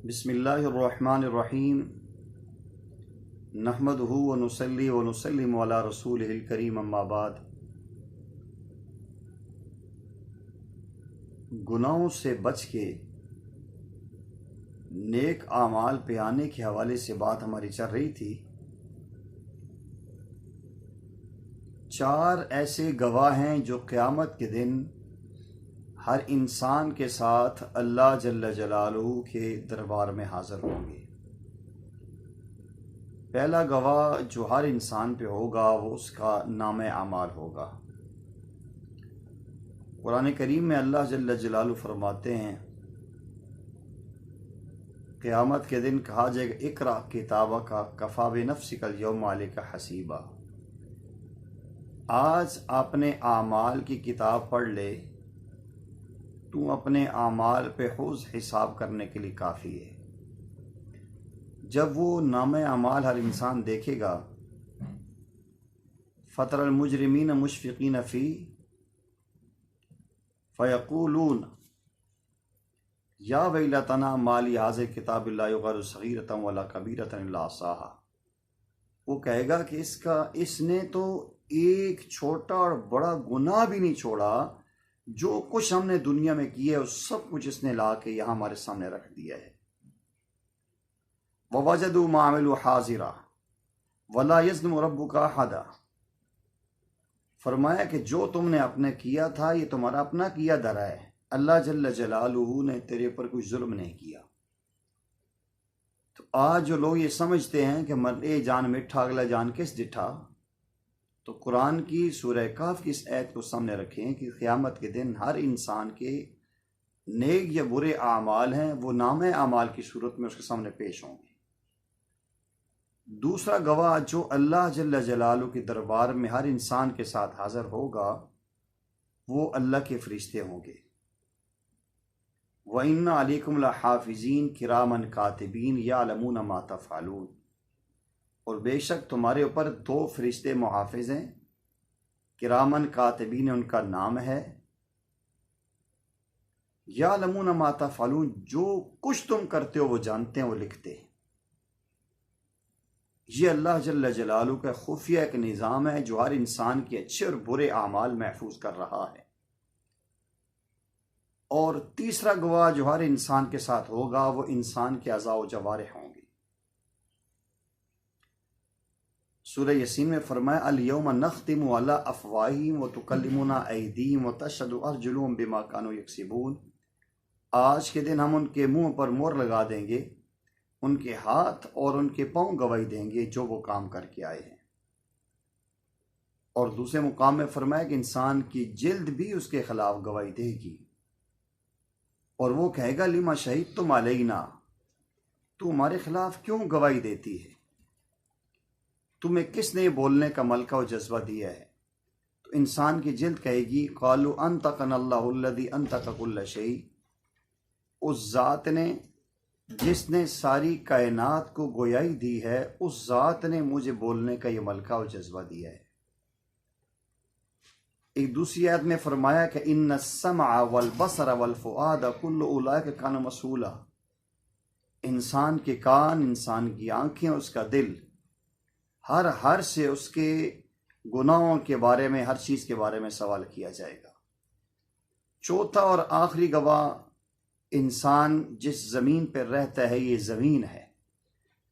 بسم اللہ الرحمن الرحیم نحمدہ ونصلی ونسلم علی رسولہ الکریم اما بعد۔ گناہوں سے بچ کے نیک اعمال پہ آنے کے حوالے سے بات ہماری چل رہی تھی۔ 4 ایسے گواہ ہیں جو قیامت کے دن ہر انسان کے ساتھ اللہ جل جلالہ کے دربار میں حاضر ہوں گے۔ پہلا گواہ جو ہر انسان پہ ہوگا وہ اس کا نام اعمال ہوگا۔ قرآن کریم میں اللہ جل جلالہ فرماتے ہیں قیامت کے دن کہا جائے گا اقرأ کتابک کفی بنفسک اليوم علیک حسیبا، آج اپنے اعمال کی کتاب پڑھ لے، تو اپنے اعمال پہ خود حساب کرنے کے لیے کافی ہے۔ جب وہ نام اعمال ہر انسان دیکھے گا فتر المجرمین مشفقین فی فیقولون یا ویلتنا ما لی ھذا الکتاب لا یغادر صغیرۃ ولا کبیرۃ الا احصاھا، وہ کہے گا کہ اس نے تو ایک چھوٹا اور بڑا گناہ بھی نہیں چھوڑا، جو کچھ ہم نے دنیا میں کیا ہے سب کچھ اس نے لا کے یہاں ہمارے سامنے رکھ دیا ہے۔ وَوَجَدُوا مَا عَمِلُوا حَاضِرًا وَلَا يَظْلِمُ رَبُّكَ أَحَدًا، فرمایا کہ جو تم نے اپنے کیا تھا یہ تمہارا اپنا کیا درا ہے، اللہ جل جلالہ نے تیرے پر کوئی ظلم نہیں کیا۔ تو آج جو لوگ یہ سمجھتے ہیں کہ مرے جان مٹھا اگلا جان کس ڈٹھا، تو قرآن کی سورہ کہف کی اس آیت کو سامنے رکھیں کہ قیامت کے دن ہر انسان کے نیک یا برے اعمال ہیں وہ نام اعمال کی صورت میں اس کے سامنے پیش ہوں گے۔ دوسرا گواہ جو اللہ جل جلالہ کے دربار میں ہر انسان کے ساتھ حاضر ہوگا وہ اللہ کے فرشتے ہوں گے۔ وَإِنَّ عَلَيْكُمْ لَحَافِظِينَ كِرَامًا كَاتِبِينَ يَعْلَمُونَ مَا تَفْعَلُونَ، اور بے شک تمہارے اوپر 2 فرشتے محافظ ہیں، کرامن کاتبین ان کا نام ہے، یعلمون ما تفعلون، جو کچھ تم کرتے ہو وہ جانتے ہیں، وہ لکھتے ہیں۔ یہ اللہ جل جلالہ کا خفیہ ایک نظام ہے جو ہر انسان کے اچھے اور برے اعمال محفوظ کر رہا ہے۔ اور تیسرا گواہ جو ہر انسان کے ساتھ ہوگا وہ انسان کے اعضاء و جوارح ہوں گے۔ سورہ یاسین میں فرمایا الیوم نختم علی افواہہم وتکلمنا ایدیہم وتشہد ارجلہم بما کانوا یکسبون، آج کے دن ہم ان کے منہ پر مہر لگا دیں گے، ان کے ہاتھ اور ان کے پاؤں گواہی دیں گے جو وہ کام کر کے آئے ہیں۔ اور دوسرے مقام میں فرمایا کہ انسان کی جلد بھی اس کے خلاف گواہی دے گی، اور وہ کہے گا لما شہدتم علینا، تو ہمارے خلاف کیوں گواہی دیتی ہے، تمہیں کس نے بولنے کا ملکہ و جذبہ دیا ہے؟ تو انسان کی جلد کہے گی قالوا انطقنا اللہ الذی انطق کل شیء، اس ذات نے جس نے ساری کائنات کو گویائی دی ہے، اس ذات نے مجھے بولنے کا یہ ملکہ و جذبہ دیا ہے۔ ایک دوسری آیت میں فرمایا کہ ان السمع والبصر والفؤاد کل اولئک کان مسئولا، انسان کے کان، انسان کی آنکھیں، اس کا دل، ہر سے اس کے گناہوں کے بارے میں، ہر چیز کے بارے میں سوال کیا جائے گا۔ چوتھا اور آخری گواہ انسان جس زمین پر رہتا ہے یہ زمین ہے۔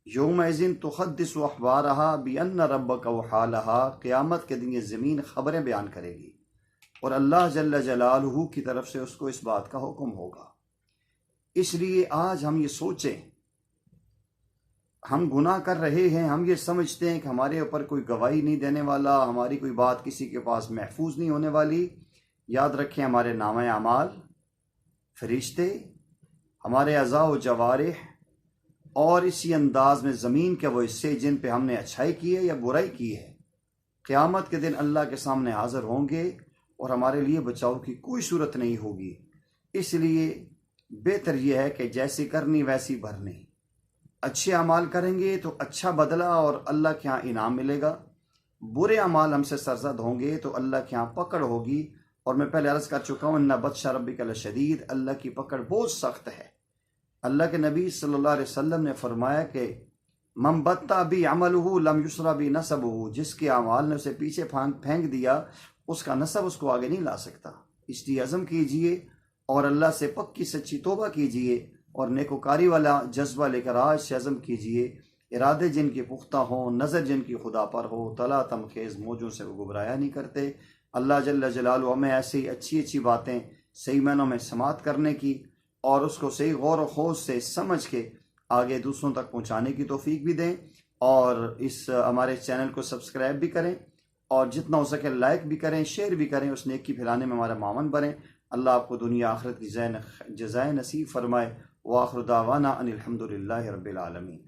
یومئذ تحدث اخبارہا بان ربک وحالہا، قیامت کے دن یہ زمین خبریں بیان کرے گی اور اللہ جل جلالہ کی طرف سے اس کو اس بات کا حکم ہوگا۔ اس لیے آج ہم یہ سوچیں، ہم گناہ کر رہے ہیں، ہم یہ سمجھتے ہیں کہ ہمارے اوپر کوئی گواہی نہیں دینے والا، ہماری کوئی بات کسی کے پاس محفوظ نہیں ہونے والی۔ یاد رکھیں ہمارے نام اعمال، فرشتے، ہمارے اعضاء و جوارح، اور اسی انداز میں زمین کے وہ حصے جن پہ ہم نے اچھائی کی ہے یا برائی کی ہے، قیامت کے دن اللہ کے سامنے حاضر ہوں گے اور ہمارے لیے بچاؤ کی کوئی صورت نہیں ہوگی۔ اس لیے بہتر یہ ہے کہ جیسی کرنی ویسی بھرنی، اچھے اعمال کریں گے تو اچھا بدلہ اور اللہ کے ہاں انعام ملے گا، برے اعمال ہم سے سرزد ہوں گے تو اللہ کے ہاں پکڑ ہوگی۔ اور میں پہلے عرض کر چکا ہوں ان بطش ربک لشدید، اللہ کی پکڑ بہت سخت ہے۔ اللہ کے نبی صلی اللہ علیہ وسلم نے فرمایا کہ من بطأ بی عملہ لم یسرع بی نسبہ، جس کے اعمال نے اسے پیچھے پھینک دیا اس کا نسب اس کو آگے نہیں لا سکتا۔ اس لیے عزم کیجئے اور اللہ سے پکی سچی توبہ کیجئے اور نیکوکاری والا جذبہ لے کر آج سے عزم کیجئے۔ ارادے جن کے پختہ ہوں، نظر جن کی خدا پر ہو، طلع تمخیز موجوں سے وہ گمراہ نہیں کرتے۔ اللہ جل جلالہ ہمیں ایسی اچھی اچھی باتیں صحیح معنوں میں سماعت کرنے کی اور اس کو صحیح غور و خوض سے سمجھ کے آگے دوسروں تک پہنچانے کی توفیق بھی دیں، اور اس ہمارے چینل کو سبسکرائب بھی کریں اور جتنا ہو سکے لائک بھی کریں، شیئر بھی کریں، اس نیکی پھیلانے میں ہمارا معاون بنیں۔ اللہ آپ کو دنیا آخرت کی جزائے نصیب فرمائے۔ وآخر دعوانا ان الحمد للہ رب العالمین۔